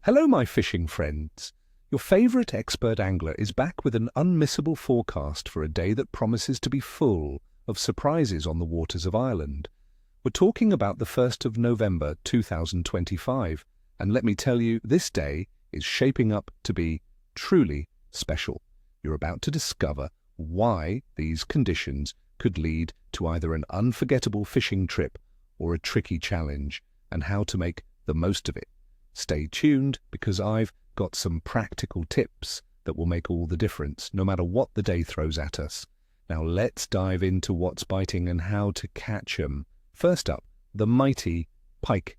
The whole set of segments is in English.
Hello, my fishing friends. Your favorite expert angler is back with an unmissable forecast for a day that promises to be full of surprises on the waters of Ireland. We're talking about the 1st of November 2025, and let me tell you, this day is shaping up to be truly special. You're about to discover why these conditions could lead to either an unforgettable fishing trip or a tricky challenge, and how to make the most of it. Stay tuned, because I've got some practical tips that will make all the difference, no matter what the day throws at us. Now let's dive into what's biting and how to catch 'em. First up, the mighty pike.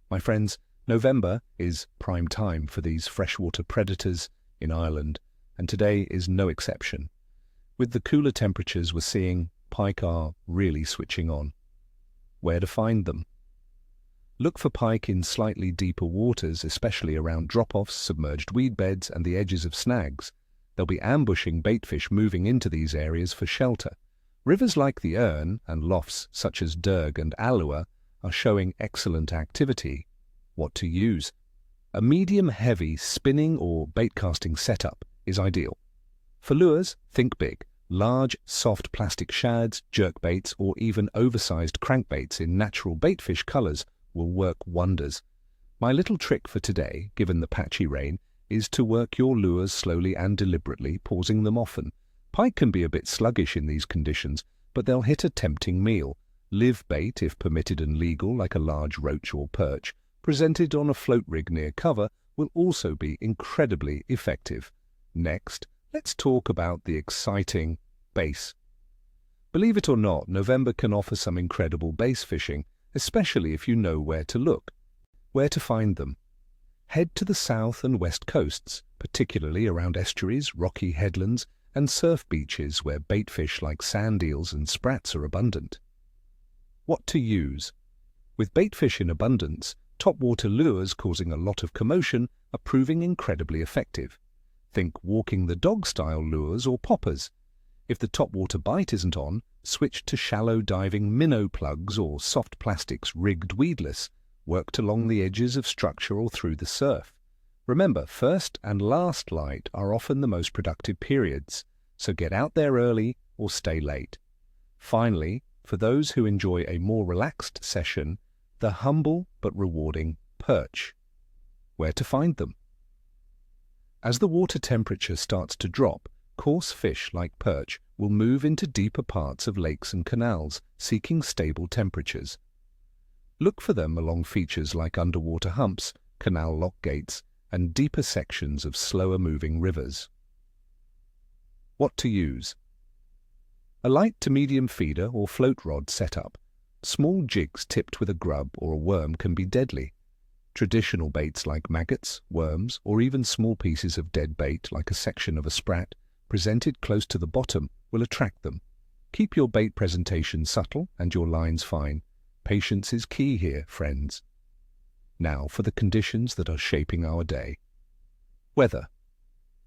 My friends, November is prime time for these freshwater predators in Ireland, and today is no exception. With the cooler temperatures we're seeing, pike are really switching on. Where to find them? Look for pike in slightly deeper waters, especially around drop-offs, submerged weed beds, and the edges of snags. They'll be ambushing baitfish moving into these areas for shelter. Rivers like the Erne and loughs such as Derg and Alua are showing excellent activity. What to use? A medium-heavy spinning or bait-casting setup is ideal. For lures, think big. Large, soft plastic shads, jerkbaits, or even oversized crankbaits in natural baitfish colors will work wonders. My little trick for today, given the patchy rain, is to work your lures slowly and deliberately, pausing them often. Pike can be a bit sluggish in these conditions, but they'll hit a tempting meal. Live bait, if permitted and legal, like a large roach or perch, presented on a float rig near cover, will also be incredibly effective. Next, let's talk about the exciting bass. Believe it or not, November can offer some incredible bass fishing, especially if you know where to look. Where to find them? Head to the south and west coasts, particularly around estuaries, rocky headlands, and surf beaches where baitfish like sand eels and sprats are abundant. What to use? With baitfish in abundance, topwater lures causing a lot of commotion are proving incredibly effective. Think walking the dog-style lures or poppers. If the topwater bite isn't on, switch to shallow diving minnow plugs or soft plastics rigged weedless, worked along the edges of structure or through the surf. Remember, first and last light are often the most productive periods, so get out there early or stay late. Finally, for those who enjoy a more relaxed session, the humble but rewarding perch. Where to find them? As the water temperature starts to drop, coarse fish like perch will move into deeper parts of lakes and canals, seeking stable temperatures. Look for them along features like underwater humps, canal lock gates, and deeper sections of slower-moving rivers. What to use? A light to medium feeder or float rod setup. Small jigs tipped with a grub or a worm can be deadly. Traditional baits like maggots, worms, or even small pieces of dead bait like a section of a sprat, presented close to the bottom, will attract them. Keep your bait presentation subtle and your lines fine. Patience is key here, friends. Now for the conditions that are shaping our day. Weather.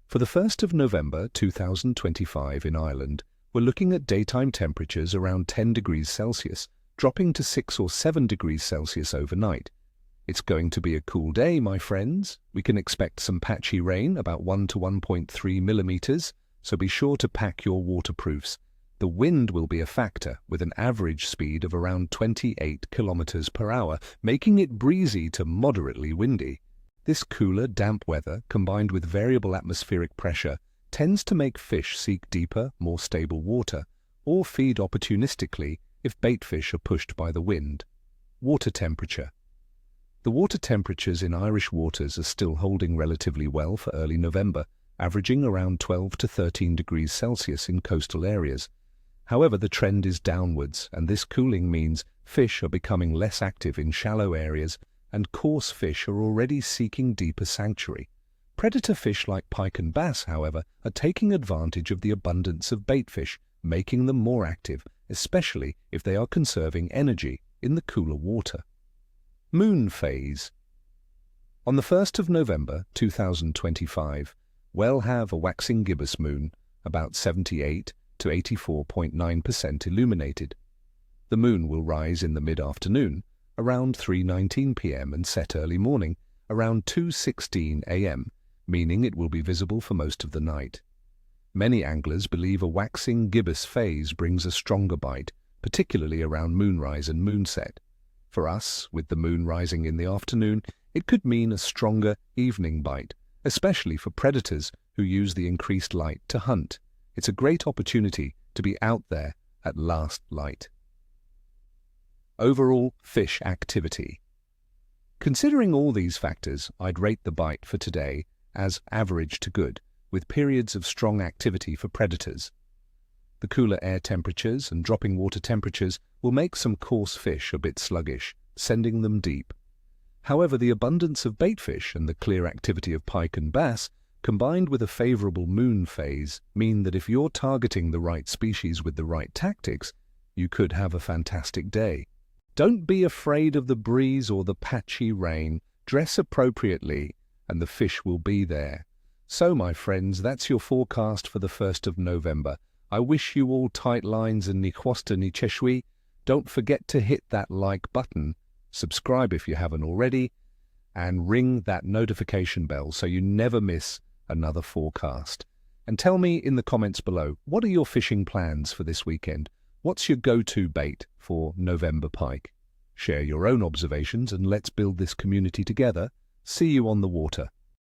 For the 1st of November 2025 in Ireland, we're looking at daytime temperatures around 10 degrees Celsius, dropping to 6 or 7 degrees Celsius overnight. It's going to be a cool day, my friends. We can expect some patchy rain, about 1 to 1.3 millimeters, so be sure to pack your waterproofs. The wind will be a factor, with an average speed of around 28 kilometers per hour, making it breezy to moderately windy. This cooler, damp weather, combined with variable atmospheric pressure, tends to make fish seek deeper, more stable water, or feed opportunistically if baitfish are pushed by the wind. Water temperature. The water temperatures in Irish waters are still holding relatively well for early November, averaging around 12 to 13 degrees Celsius in coastal areas. However, the trend is downwards, and this cooling means fish are becoming less active in shallow areas, and coarse fish are already seeking deeper sanctuary. Predator fish like pike and bass, however, are taking advantage of the abundance of baitfish, making them more active, especially if they are conserving energy in the cooler water. Moon phase. On the 1st of November 2025, we'll have a waxing gibbous moon, about 78 to 84.9% illuminated. The moon will rise in the mid-afternoon, around 3:19 p.m. and set early morning, around 2:16 a.m., meaning it will be visible for most of the night. Many anglers believe a waxing gibbous phase brings a stronger bite, particularly around moonrise and moonset. For us, with the moon rising in the afternoon, it could mean a stronger evening bite, especially for predators who use the increased light to hunt. It's a great opportunity to be out there at last light. Overall fish activity. Considering all these factors, I'd rate the bite for today as average to good, with periods of strong activity for predators. The cooler air temperatures and dropping water temperatures will make some coarse fish a bit sluggish, sending them deep. However, the abundance of baitfish and the clear activity of pike and bass, combined with a favorable moon phase, mean that if you're targeting the right species with the right tactics, you could have a fantastic day. Don't be afraid of the breeze or the patchy rain. Dress appropriately, and the fish will be there. So, my friends, that's your forecast for the 1st of November. I wish you all tight lines and ni chwasta ni cheshwi. Don't forget to hit that like button, subscribe if you haven't already, and ring that notification bell so you never miss another forecast. And tell me in the comments below, what are your fishing plans for this weekend? What's your go-to bait for November pike? Share your own observations and let's build this community together. See you on the water.